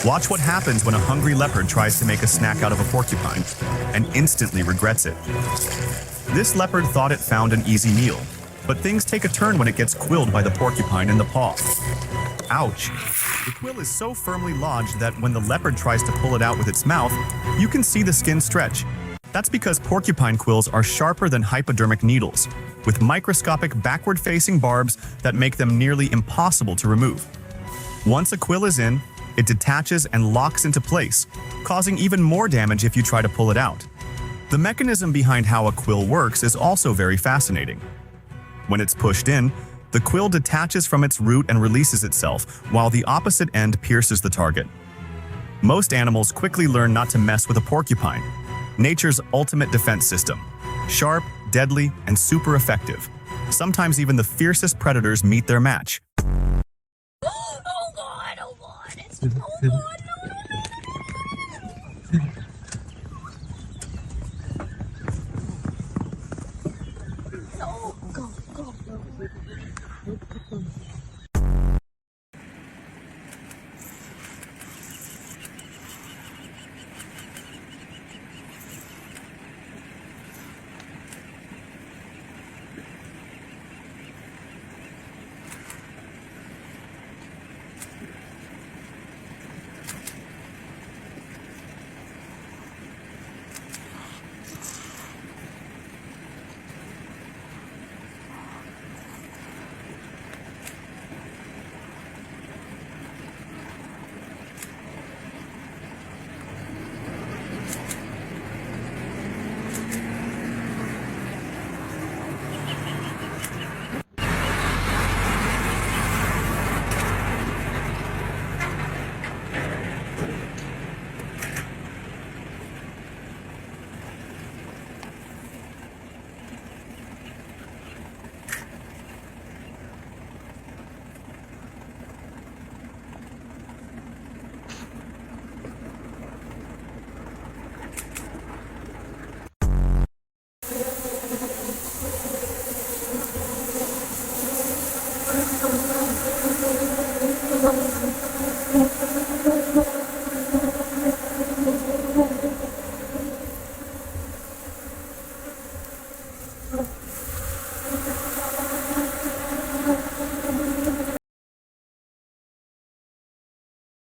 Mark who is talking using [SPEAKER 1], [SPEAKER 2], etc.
[SPEAKER 1] Watch what happens when a hungry leopard tries to make a snack out of a porcupine and instantly regrets it. This leopard thought it found an easy meal, but things take a turn when it gets quilled by the porcupine in the paw. Ouch! The quill is so firmly lodged that when the leopard tries to pull it out with its mouth, you can see the skin stretch. That's because porcupine quills are sharper than hypodermic needles, with microscopic backward-facing barbs that make them nearly impossible to remove. Once a quill is in, it detaches and locks into place, causing even more damage if you try to pull it out. The mechanism behind how a quill works is also very fascinating. When it's pushed in, the quill detaches from its root and releases itself, while the opposite end pierces the target. Most animals quickly learn not to mess with a porcupine, nature's ultimate defense system. Sharp, deadly, and super effective. Sometimes even the fiercest predators meet their match.
[SPEAKER 2] Oh God, it's, oh God.